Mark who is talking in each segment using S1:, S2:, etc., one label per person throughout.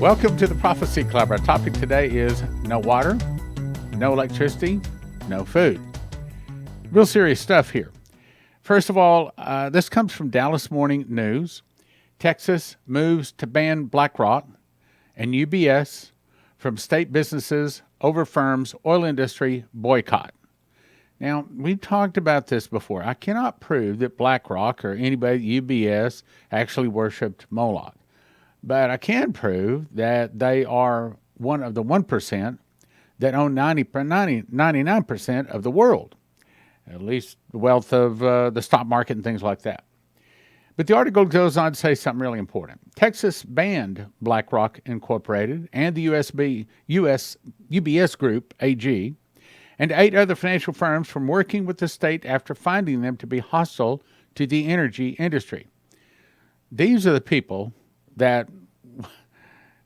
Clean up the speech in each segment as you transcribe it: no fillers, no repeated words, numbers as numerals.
S1: Welcome to the Prophecy Club. Our topic today is no water, no electricity, no food. Real serious stuff here. First of all, this comes from Dallas Morning News. Texas moves to ban BlackRock and UBS from state businesses over firms' oil industry boycott. Now, we've talked about this before. I cannot prove that BlackRock or anybody at UBS actually worshipped Moloch. But I can prove that they are one of the 1% that own 99% of the world, at least the wealth of the stock market and things like that. But the article goes on to say something really important. Texas banned BlackRock Incorporated and the UBS Group, AG, and 8 other financial firms from working with the state after finding them to be hostile to the energy industry. These are the people that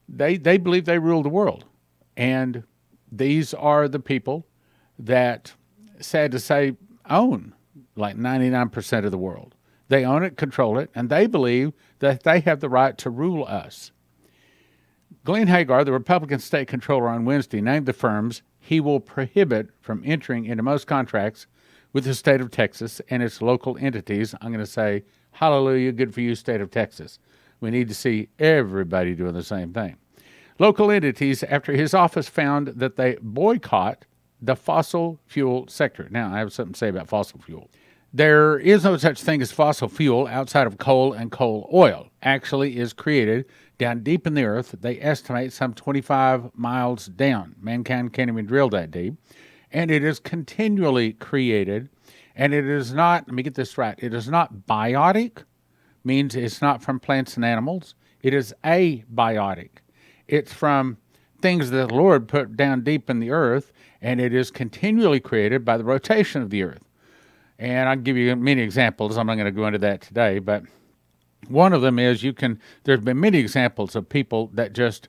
S1: they believe they rule the world. And these are the people that, sad to say, own like 99% of the world. They own it, control it, and they believe that they have the right to rule us. Glenn Hagar, the Republican state controller, on Wednesday named the firms he will prohibit from entering into most contracts with the state of Texas and its local entities. I'm going to say, hallelujah, good for you, state of Texas. We need to see everybody doing the same thing. Local entities, after his office found that they boycott the fossil fuel sector. Now, I have something to say about fossil fuel. There is no such thing as fossil fuel outside of coal and coal oil. Actually is created down deep in the earth. They estimate some 25 miles down. Mankind can't even drill that deep. And it is continually created. And it is not, let me get this right, it is not biotic, means it's not from plants and animals. It is abiotic. It's from things that the Lord put down deep in the earth, and it is continually created by the rotation of the earth. And I'll give you many examples. I'm not going to go into that today, but one of them is there's been many examples of people that just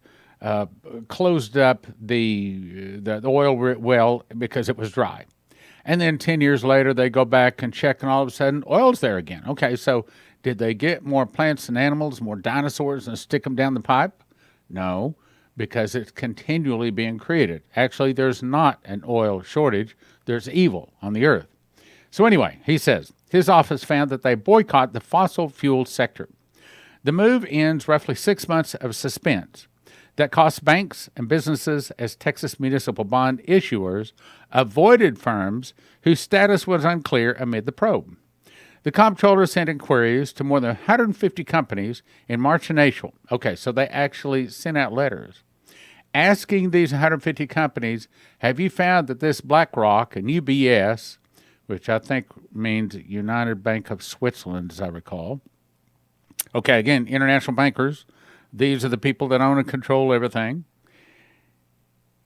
S1: closed up the oil well because it was dry. And then 10 years later, they go back and check, and all of a sudden, oil's there again. Okay, so did they get more plants and animals, more dinosaurs, and stick them down the pipe? No, because it's continually being created. Actually, there's not an oil shortage. There's evil on the earth. So anyway, he says, his office found that they boycott the fossil fuel sector. The move ends roughly 6 months of suspense that cost banks and businesses as Texas municipal bond issuers avoided firms whose status was unclear amid the probe. The comptroller sent inquiries to more than 150 companies in March and April. Okay, so they actually sent out letters asking these 150 companies, have you found that this BlackRock and UBS, which I think means United Bank of Switzerland, as I recall. Okay, again, international bankers. These are the people that own and control everything.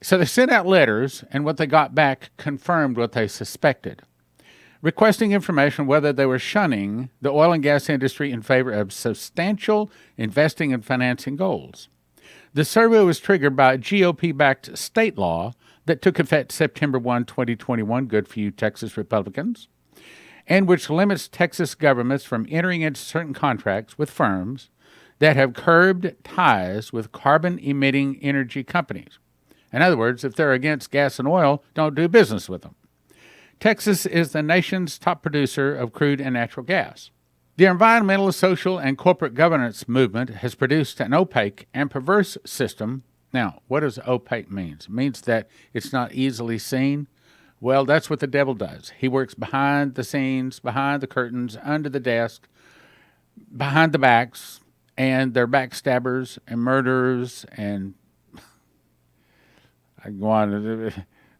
S1: So they sent out letters, and what they got back confirmed what they suspected, requesting information whether they were shunning the oil and gas industry in favor of substantial investing and financing goals. The survey was triggered by a GOP-backed state law that took effect September 1, 2021, good for you Texas Republicans, and which limits Texas governments from entering into certain contracts with firms that have curbed ties with carbon-emitting energy companies. In other words, if they're against gas and oil, don't do business with them. Texas is the nation's top producer of crude and natural gas. The environmental, social, and corporate governance movement has produced an opaque and perverse system. Now, what does opaque mean? It means that it's not easily seen. Well, that's what the devil does. He works behind the scenes, behind the curtains, under the desk, behind the backs, and they're backstabbers and murderers, and I go on.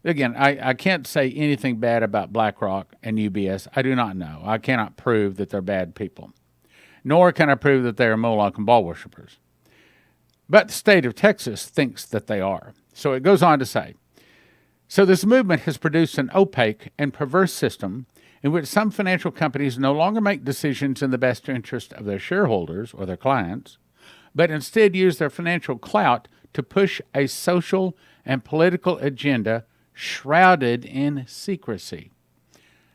S1: Again, I can't say anything bad about BlackRock and UBS. I do not know. I cannot prove that they're bad people, nor can I prove that they are Moloch and Baal Worshipers. But the state of Texas thinks that they are. So it goes on to say, so this movement has produced an opaque and perverse system in which some financial companies no longer make decisions in the best interest of their shareholders or their clients, but instead use their financial clout to push a social and political agenda shrouded in secrecy.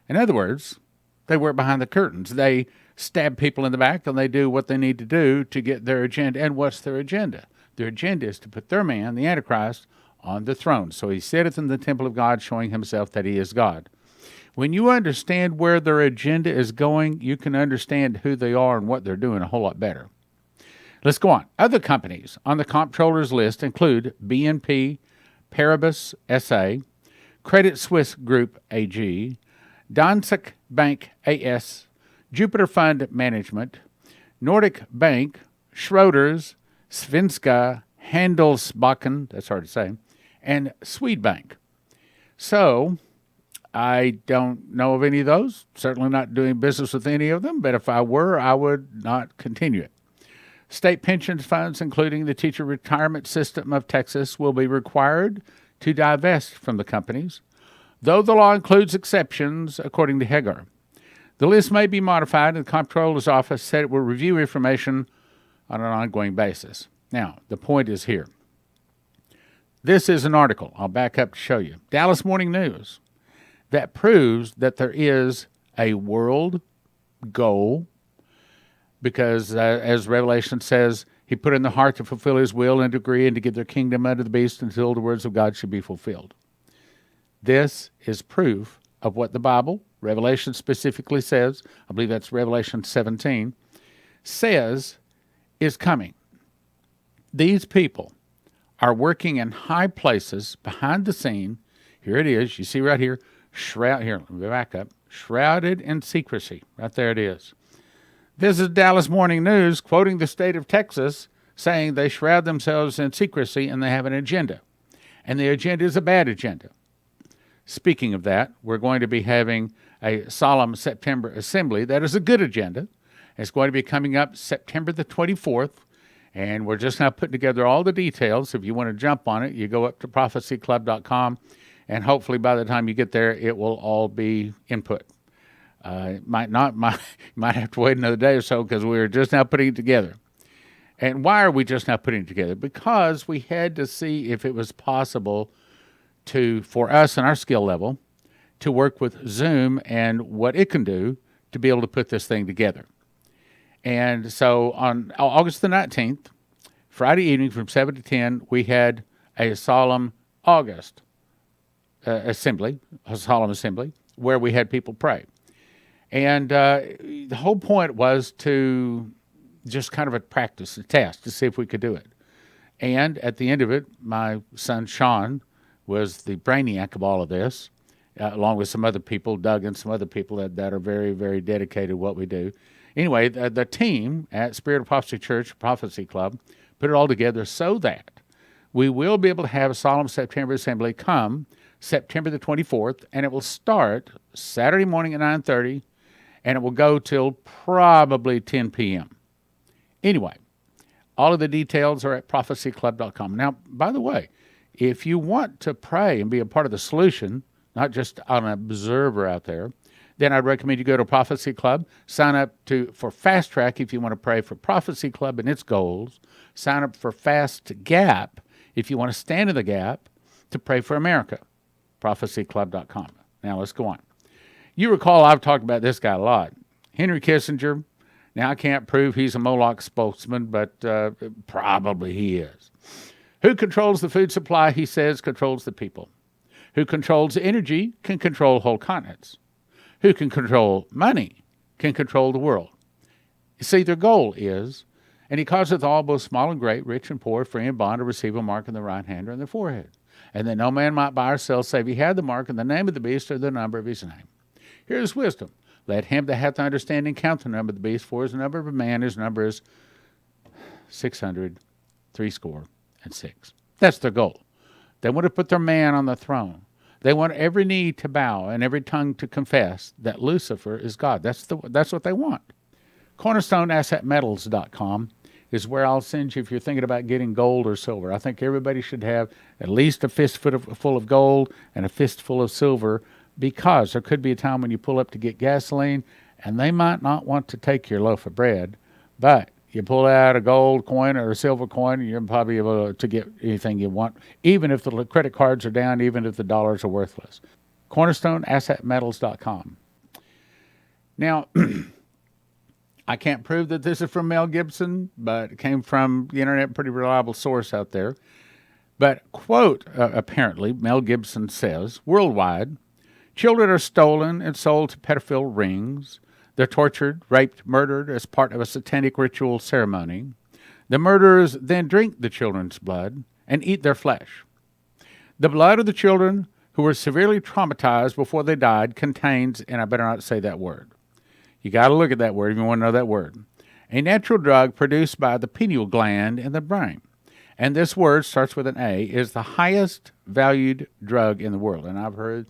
S1: In other words, they work behind the curtains. They stab people in the back, and they do what they need to do to get their agenda. And what's their agenda? Their agenda is to put their man, the Antichrist, on the throne. So he sitteth in the temple of God, showing himself that he is God. When you understand where their agenda is going, you can understand who they are and what they're doing a whole lot better. Let's go on. Other companies on the comptroller's list include BNP Paribas SA, Credit Suisse Group AG, Danske Bank AS, Jupiter Fund Management, Nordic Bank, Schroders, Svenska Handelsbanken, that's hard to say, and Swedbank. So, I don't know of any of those, certainly not doing business with any of them, but if I were, I would not continue it. State pension funds, including the Teacher Retirement System of Texas, will be required to divest from the companies, though the law includes exceptions, according to Hagar. The list may be modified, and the Comptroller's Office said it will review information on an ongoing basis. Now, the point is here. This is an article, I'll back up to show you, Dallas Morning News, that proves that there is a world goal because, as Revelation says, he put in the heart to fulfill his will and decree and to give their kingdom unto the beast until the words of God should be fulfilled. This is proof of what the Bible, Revelation specifically says, I believe that's Revelation 17, says is coming. These people are working in high places behind the scene. Here it is. You see right here. Let me back up. Shrouded in secrecy. Right there it is. This is Dallas Morning News quoting the state of Texas saying they shroud themselves in secrecy and they have an agenda. And the agenda is a bad agenda. Speaking of that, we're going to be having a solemn September assembly. That is a good agenda. It's going to be coming up September the 24th. And we're just now putting together all the details. If you want to jump on it, you go up to prophecyclub.com. And hopefully by the time you get there, it will all be input. It might have to wait another day or so because we're just now putting it together. And why are we just now putting it together? Because we had to see if it was possible for us and our skill level to work with Zoom and what it can do to be able to put this thing together. And so on August the 19th, Friday evening from 7 to 10, we had a solemn August assembly, a solemn assembly, where we had people pray. And the whole point was to just kind of a practice, a test, to see if we could do it. And at the end of it, my son Sean was the brainiac of all of this, along with some other people, Doug and some other people that are very, very dedicated to what we do. Anyway, the team at Spirit of Prophecy Church, Prophecy Club, put it all together so that we will be able to have a solemn September assembly come September the 24th, and it will start Saturday morning at 9:30, and it will go till probably 10 p.m. Anyway, all of the details are at prophecyclub.com. Now, by the way, if you want to pray and be a part of the solution, not just an observer out there, then I'd recommend you go to Prophecy Club, sign up for Fast Track if you want to pray for Prophecy Club and its goals, sign up for Fast Gap if you want to stand in the gap to pray for America, prophecyclub.com. Now let's go on. You recall I've talked about this guy a lot. Henry Kissinger. Now I can't prove he's a Moloch spokesman, but probably he is. Who controls the food supply, he says, controls the people. Who controls energy can control whole continents. Who can control money can control the world. You see, their goal is, and he causeth all, both small and great, rich and poor, free and bond, to receive a mark in the right hand or in the forehead. And that no man might buy or sell, save he had the mark and the name of the beast or the number of his name. Here is wisdom. Let him that hath understanding count the number of the beast, for his number of a man, his number is 666. That's their goal. They want to put their man on the throne. They want every knee to bow and every tongue to confess that Lucifer is God. That's what they want. CornerstoneAssetMetals.com is where I'll send you if you're thinking about getting gold or silver. I think everybody should have at least a fistful of gold and a fistful of silver, because there could be a time when you pull up to get gasoline and they might not want to take your loaf of bread, but you pull out a gold coin or a silver coin, and you're probably able to get anything you want, even if the credit cards are down, even if the dollars are worthless. CornerstoneAssetMetals.com. Now, I can't prove that this is from Mel Gibson, but it came from the internet, pretty reliable source out there. But, quote, apparently, Mel Gibson says, worldwide, children are stolen and sold to pedophile rings. They're tortured, raped, murdered as part of a satanic ritual ceremony. The murderers then drink the children's blood and eat their flesh. The blood of the children who were severely traumatized before they died contains, and I better not say that word. You got to look at that word if you want to know that word. A natural drug produced by the pineal gland in the brain. And this word starts with an A, is the highest valued drug in the world. And I've heard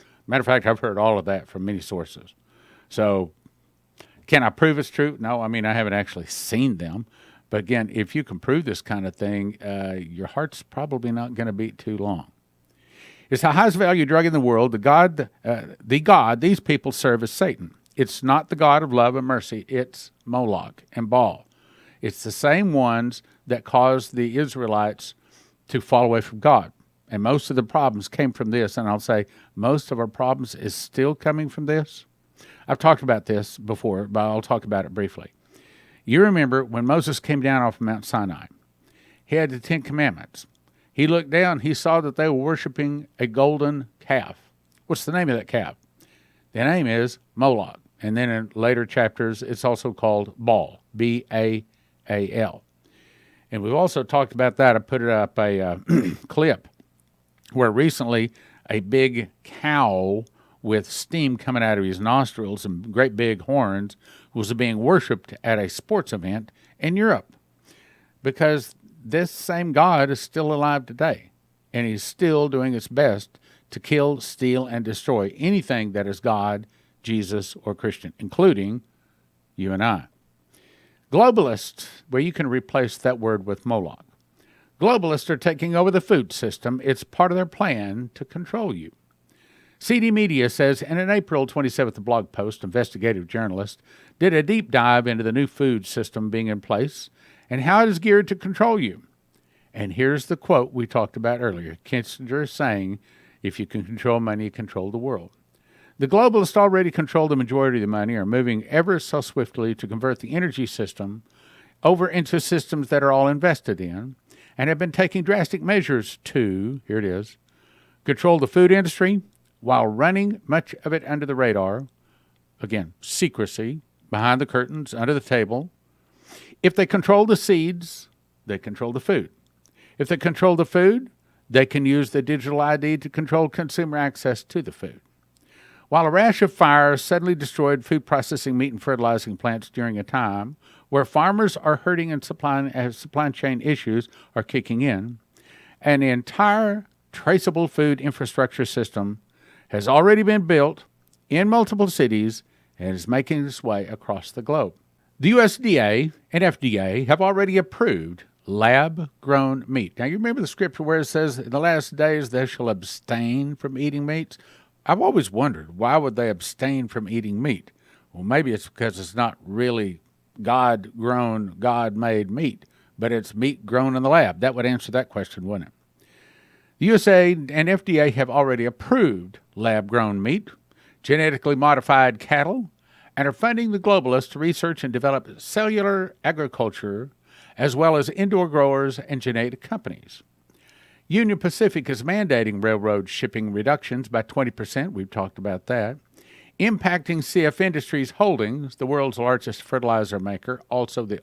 S1: all of that from many sources. So can I prove it's true? No, I mean, I haven't actually seen them. But again, if you can prove this kind of thing, your heart's probably not going to beat too long. It's the highest valued drug in the world. The God these people serve is Satan. It's not the God of love and mercy. It's Moloch and Baal. It's the same ones that caused the Israelites to fall away from God. And most of the problems came from this. And I'll say most of our problems is still coming from this. I've talked about this before, but I'll talk about it briefly. You remember when Moses came down off Mount Sinai. He had the 10 Commandments. He looked down. He saw that they were worshiping a golden calf. What's the name of that calf? The name is Moloch. And then in later chapters, it's also called Baal, B-A-A-L. And we've also talked about that. I put it up a clip where recently a big cow with steam coming out of his nostrils and great big horns was being worshipped at a sports event in Europe. Because this same God is still alive today. And he's still doing his best to kill, steal, and destroy anything that is God, Jesus, or Christian, including you and I. Globalists, well, you can replace that word with Moloch. Globalists are taking over the food system. It's part of their plan to control you. CD Media says in an April 27th blog post, investigative journalist did a deep dive into the new food system being in place and how it is geared to control you. And here's the quote we talked about earlier. Kissinger is saying, if you can control money, you control the world. The globalists already control the majority of the money, are moving ever so swiftly to convert the energy system over into systems that are all invested in, and have been taking drastic measures to, here it is, control the food industry while running much of it under the radar. Again, secrecy, behind the curtains, under the table. If they control the seeds, they control the food. If they control the food, they can use the digital ID to control consumer access to the food. While a rash of fires suddenly destroyed food processing, meat, and fertilizing plants during a time where farmers are hurting and supply chain issues are kicking in, an entire traceable food infrastructure system has already been built in multiple cities and is making its way across the globe. The USDA and FDA have already approved lab-grown meat. Now, you remember the scripture where it says, in the last days they shall abstain from eating meats? I've always wondered, why would they abstain from eating meat? Well, maybe it's because it's not really God-grown, God-made meat, but it's meat grown in the lab. That would answer that question, wouldn't it? The USA and FDA have already approved lab-grown meat, genetically modified cattle, and are funding the globalists to research and develop cellular agriculture, as well as indoor growers and genetic companies. Union Pacific is mandating railroad shipping reductions by 20%. We've talked about that. Impacting CF Industries Holdings, the world's largest fertilizer maker, also the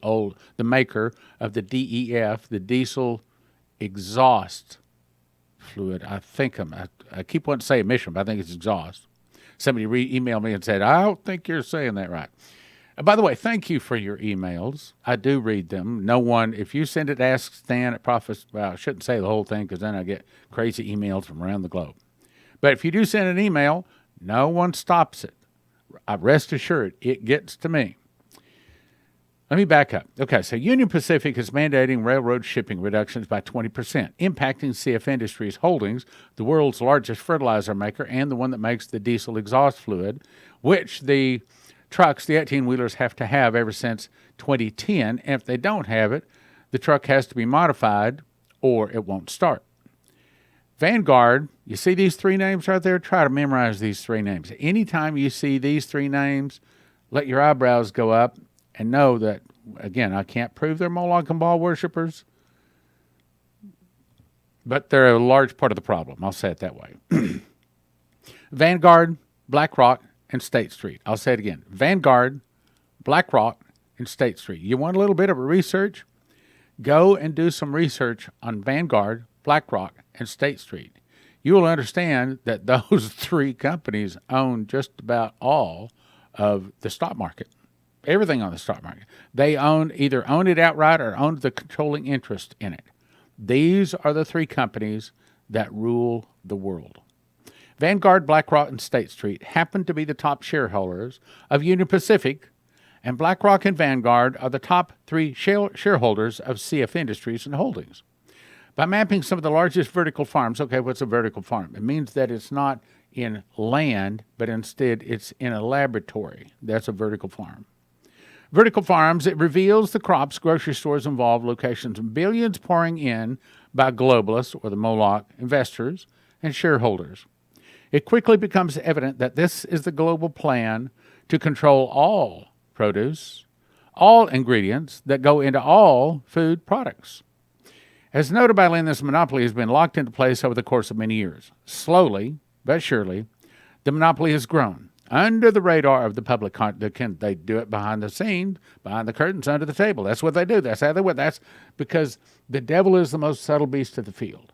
S1: maker of the DEF, the diesel exhaust fluid. I keep wanting to say emission, but I think it's exhaust. Somebody emailed me and said, I don't think you're saying that right. By the way, thank you for your emails. I do read them. No one, if you send it to askstan at Prophets, well, I shouldn't say the whole thing because then I get crazy emails from around the globe. But if you do send an email, no one stops it. Rest assured, it gets to me. Let me back up. Okay, so Union Pacific is mandating railroad shipping reductions by 20%, impacting CF Industries Holdings, the world's largest fertilizer maker and the one that makes the diesel exhaust fluid, which the trucks, the 18-wheelers, have to have ever since 2010. And if they don't have it, the truck has to be modified or it won't start. Vanguard, you see these three names right there? Try to memorize these three names. Anytime you see these three names, let your eyebrows go up and know that, again, I can't prove they're Moloch and Baal worshipers, but they're a large part of the problem. I'll say it that way. Vanguard, BlackRock, and State Street. I'll say it again. Vanguard, BlackRock, and State Street. You want a little bit of a research? Go and do some research on Vanguard, BlackRock, and State Street. You will understand that those three companies own just about all of the stock market, everything on the stock market. They either own it outright or own the controlling interest in it. These are the three companies that rule the world. Vanguard, BlackRock, and State Street happen to be the top shareholders of Union Pacific, and BlackRock and Vanguard are the top three shareholders of CF Industries and Holdings. By mapping some of the largest vertical farms, okay, what's a vertical farm? It means that it's not in land, but instead it's in a laboratory. That's a vertical farm. Vertical farms, it reveals the crops, grocery stores involved, locations, and billions pouring in by globalists or the Moloch investors and shareholders. It quickly becomes evident that this is the global plan to control all produce, all ingredients that go into all food products. As noted by Lynn, this monopoly has been locked into place over the course of many years. Slowly, but surely, the monopoly has grown under the radar of the public. They do it behind the scenes, behind the curtains, under the table. That's what they do. That's how they do it. That's because the devil is the most subtle beast of the field.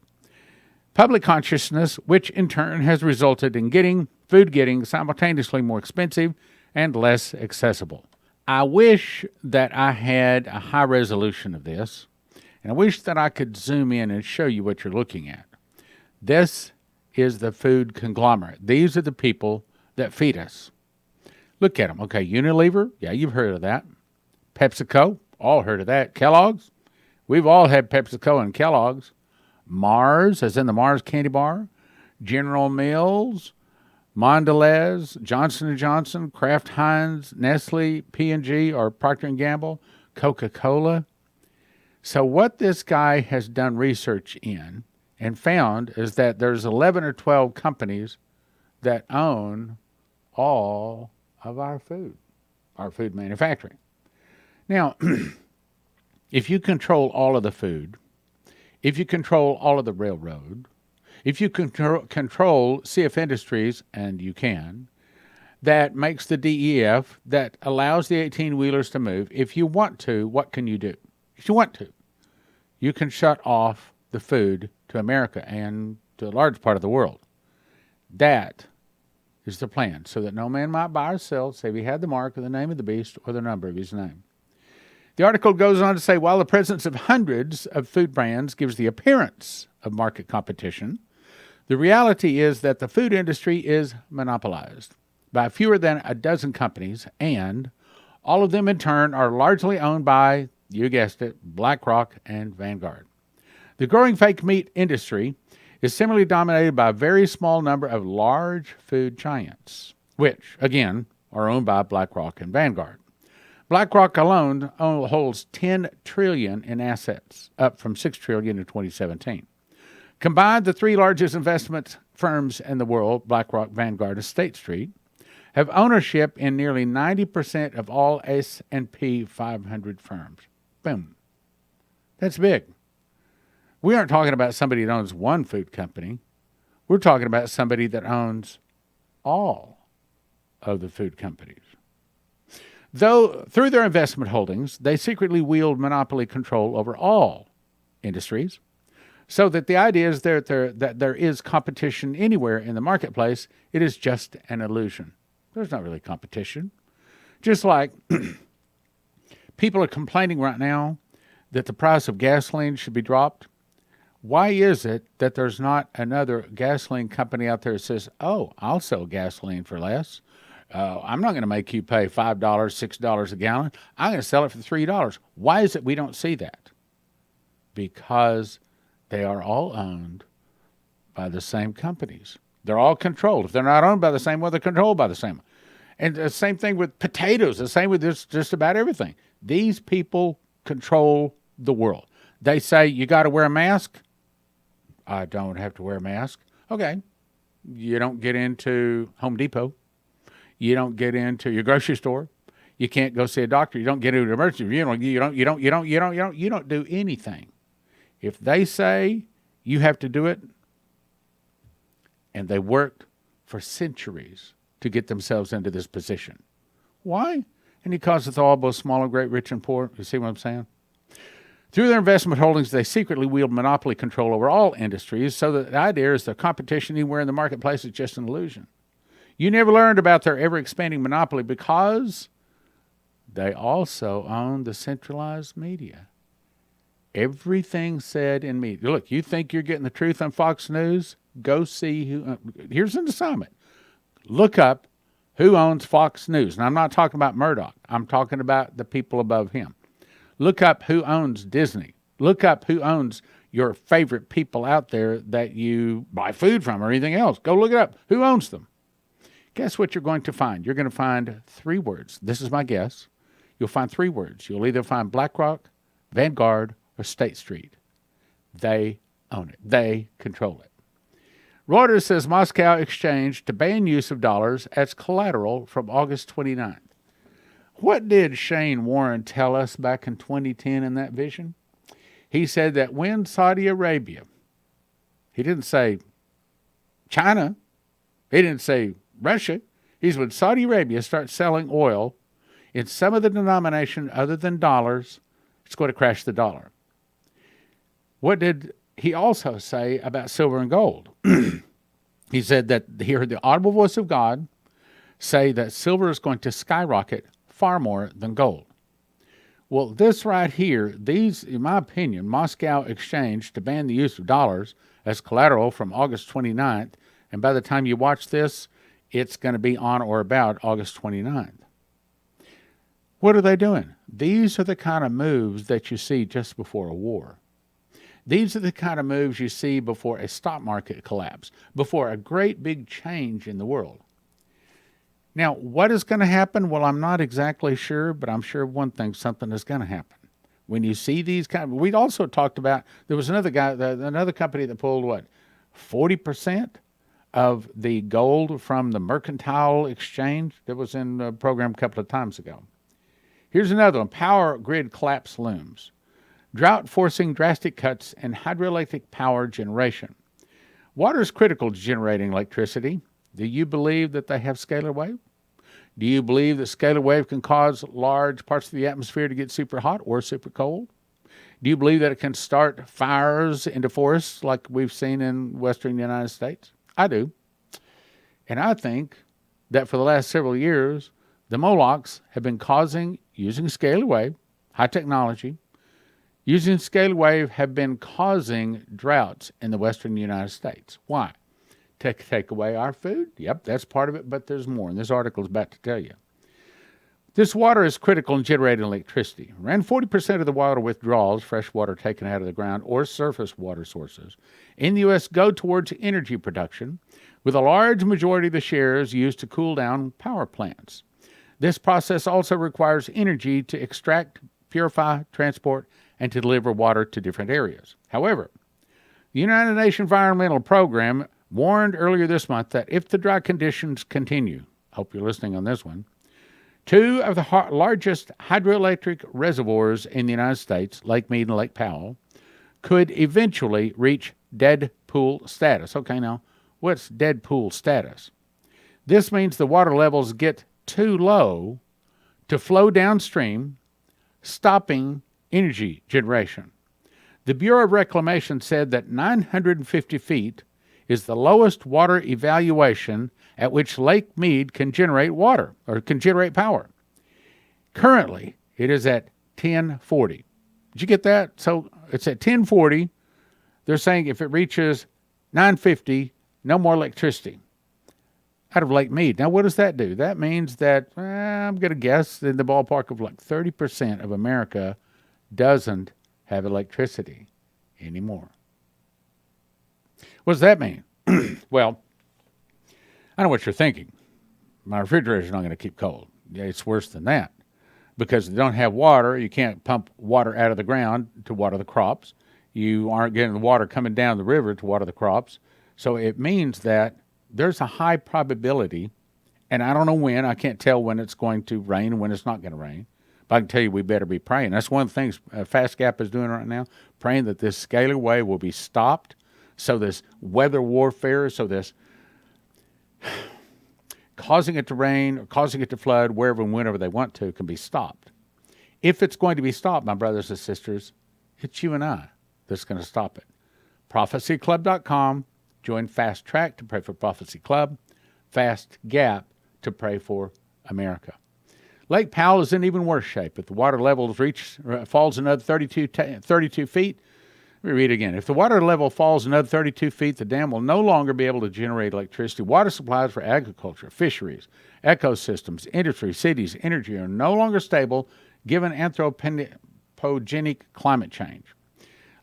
S1: Public consciousness, which in turn has resulted in food getting simultaneously more expensive and less accessible. I wish that I had a high resolution of this, and I wish that I could zoom in and show you what you're looking at. This is the food conglomerate. These are the people that feed us. Look at them. Okay, Unilever, yeah, you've heard of that. PepsiCo, all heard of that. Kellogg's, we've all had PepsiCo and Kellogg's. Mars, as in the Mars candy bar. General Mills, Mondelez, Johnson & Johnson, Kraft Heinz, Nestle, P&G, or Procter & Gamble, Coca-Cola. So what this guy has done research in and found is that there's 11 or 12 companies that own all of our food manufacturing. Now, if you control all of the food, if you control all of the railroad, if you control CF Industries, and you can, that makes the DEF, that allows the 18-wheelers to move, if you want to, what can you do? If you want to, you can shut off the food to America and to a large part of the world. That is the plan, so that no man might buy or sell, save he had the mark of the name of the beast or the number of his name. The article goes on to say, while the presence of hundreds of food brands gives the appearance of market competition, the reality is that the food industry is monopolized by fewer than a dozen companies, and all of them in turn are largely owned by, you guessed it, BlackRock and Vanguard. The growing fake meat industry is similarly dominated by a very small number of large food giants, which, again, are owned by BlackRock and Vanguard. BlackRock alone holds $10 trillion in assets, up from $6 trillion in 2017. Combined, the three largest investment firms in the world, BlackRock, Vanguard, and State Street, have ownership in nearly 90% of all S&P 500 firms. Boom. That's big. We aren't talking about somebody that owns one food company. We're talking about somebody that owns all of the food companies. Though through their investment holdings, they secretly wield monopoly control over all industries, so that the idea is that there is competition anywhere in the marketplace. It is just an illusion. There's not really competition. Just like people are complaining right now that the price of gasoline should be dropped. Why is it that there's not another gasoline company out there that says, oh, I'll sell gasoline for less? I'm not going to make you pay $5, $6 a gallon. I'm going to sell it for $3. Why is it we don't see that? Because they are all owned by the same companies. They're all controlled. If they're not owned by the same one, they're controlled by the same one. And the same thing with potatoes, the same with just about everything. These people control the world. They say, you got to wear a mask. I don't have to wear a mask. Okay. You don't get into Home Depot. You don't get into your grocery store. You can't go see a doctor. You don't get into an emergency room. You don't do anything. If they say you have to do it, and they worked for centuries to get themselves into this position. Why? And he causeth all, both small and great, rich and poor. You see what I'm saying? Through their investment holdings, they secretly wield monopoly control over all industries, so that the idea is the competition anywhere in the marketplace is just an illusion. You never learned about their ever-expanding monopoly because they also own the centralized media. Everything said in media. Look, you think you're getting the truth on Fox News? Go see who. Here's an assignment. Look up who owns Fox News. And I'm not talking about Murdoch. I'm talking about the people above him. Look up who owns Disney. Look up who owns your favorite people out there that you buy food from or anything else. Go look it up. Who owns them? Guess what you're going to find? You're going to find 3 words. This is my guess. You'll find 3 words. You'll either find BlackRock, Vanguard, or State Street. They own it. They control it. Reuters says Moscow exchanged to ban use of dollars as collateral from August 29th. What did Shane Warren tell us back in 2010 in that vision? He said that when Saudi Arabia, he didn't say China, he didn't say Russia, he's when Saudi Arabia starts selling oil in some of the denomination other than dollars, it's going to crash the dollar. What did he also say about silver and gold? He said that he heard the audible voice of God say that silver is going to skyrocket far more than gold. Well, this right here, these, in my opinion, Moscow exchanged to ban the use of dollars as collateral from August 29th, and by the time you watch this, it's going to be on or about August 29th. What are they doing? These are the kind of moves that you see just before a war. These are the kind of moves you see before a stock market collapse, before a great big change in the world. Now, what is going to happen? Well, I'm not exactly sure, but I'm sure of one thing, something is going to happen. When you see these we also talked about, there was another guy, another company that pulled, 40% of the gold from the mercantile exchange that was in the program a couple of times ago. Here's another one, Power Grid Collapse Looms. Drought forcing drastic cuts in hydroelectric power generation. Water is critical to generating electricity. Do you believe that they have scalar wave? Do you believe that scalar wave can cause large parts of the atmosphere to get super hot or super cold? Do you believe that it can start fires into forests like we've seen in western United States? I do. And I think that for the last several years, the Molochs have been using scalar wave, high technology, using scalar wave have been causing droughts in the western United States. Why? To take away our food? Yep, that's part of it, but there's more, and this article is about to tell you. This water is critical in generating electricity. Around 40% of the water withdrawals, fresh water taken out of the ground, or surface water sources in the U.S. go towards energy production, with a large majority of the shares used to cool down power plants. This process also requires energy to extract, purify, transport, and to deliver water to different areas. However, the United Nations Environmental Program warned earlier this month that if the dry conditions continue, hope you're listening on this one, 2 of the largest hydroelectric reservoirs in the United States, Lake Mead and Lake Powell, could eventually reach dead pool status. Okay, now, what's dead pool status? This means the water levels get too low to flow downstream, stopping energy generation. The Bureau of Reclamation said that 950 feet is the lowest water evaluation at which Lake Mead can generate water or can generate power. Currently, it is at 1040. Did you get that? So it's at 1040. They're saying if it reaches 950, no more electricity out of Lake Mead. Now, what does that do? That means that, I'm going to guess, in the ballpark of like 30% of America doesn't have electricity anymore. What does that mean? Well, I know what you're thinking. My refrigerator's not going to keep cold. Yeah, it's worse than that. Because they don't have water, you can't pump water out of the ground to water the crops. You aren't getting the water coming down the river to water the crops. So it means that there's a high probability And I don't know when. I can't tell when it's going to rain and when it's not going to rain. But I can tell you we better be praying. That's one of the things Fast Gap is doing right now, praying that this scalar wave will be stopped, so this weather warfare, so this causing it to rain or causing it to flood wherever and whenever they want to can be stopped. If it's going to be stopped, my brothers and sisters, it's you and I that's going to stop it. ProphecyClub.com. Join Fast Track to pray for Prophecy Club. Fast Gap to pray for America. Lake Powell is in even worse shape. If the water level falls another 32 feet, let me read it again. If the water level falls another 32 feet, the dam will no longer be able to generate electricity. Water supplies for agriculture, fisheries, ecosystems, industry, cities, energy are no longer stable given anthropogenic climate change.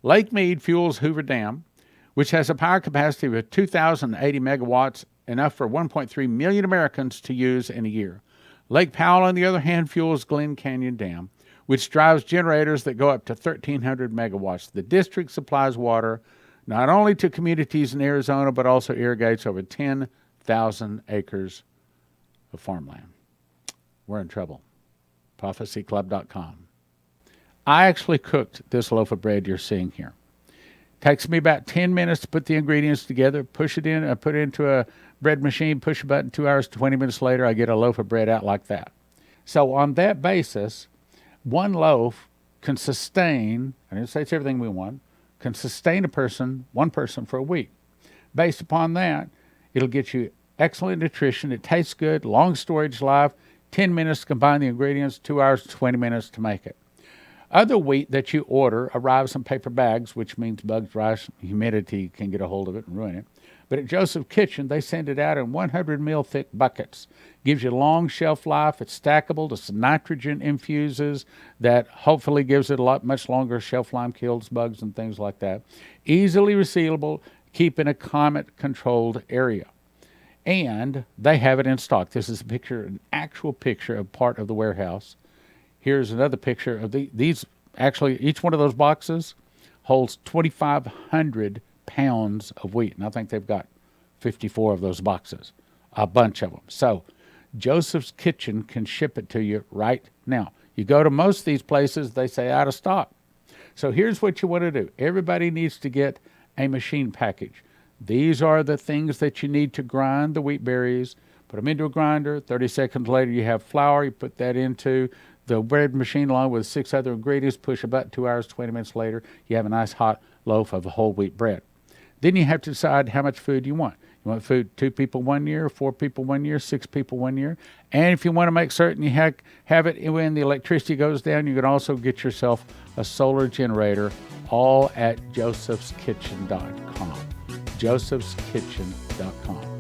S1: Lake Mead fuels Hoover Dam, which has a power capacity of 2,080 megawatts, enough for 1.3 million Americans to use in a year. Lake Powell, on the other hand, fuels Glen Canyon Dam, which drives generators that go up to 1,300 megawatts. The district supplies water not only to communities in Arizona, but also irrigates over 10,000 acres of farmland. We're in trouble. ProphecyClub.com. I actually cooked this loaf of bread you're seeing here. Takes me about 10 minutes to put the ingredients together, push it in, put it into a bread machine, push a button, 2 hours, 20 minutes later, I get a loaf of bread out like that. So on that basis, one loaf can sustain, I didn't say it's everything we want, can sustain one person for a week. Based upon that, it'll get you excellent nutrition. It tastes good, long storage life, 10 minutes to combine the ingredients, 2 hours, 20 minutes to make it. Other wheat that you order arrives in paper bags, which means bugs, rice, humidity can get a hold of it and ruin it. But at Joseph's Kitchen, they send it out in 100 mil thick buckets. Gives you long shelf life. It's stackable. It's nitrogen infuses that hopefully gives it much longer shelf life, kills bugs and things like that. Easily resealable, keep in a climate-controlled area. And they have it in stock. This is an actual picture of part of the warehouse. Here's another picture of these. Actually, each one of those boxes holds 2,500 pounds of wheat. And I think they've got 54 of those boxes, a bunch of them. So Joseph's Kitchen can ship it to you right now. You go to most of these places, they say out of stock. So here's what you want to do. Everybody needs to get a machine package. These are the things that you need to grind the wheat berries. Put them into a grinder. 30 seconds later, you have flour. You put that into the bread machine along with 6 other ingredients. Push about 2 hours, 20 minutes later, you have a nice hot loaf of whole wheat bread. Then you have to decide how much food you want. You want food 2 people 1 year, 4 people 1 year, 6 people 1 year. And if you want to make certain you have it when the electricity goes down, you can also get yourself a solar generator, all at josephskitchen.com. josephskitchen.com.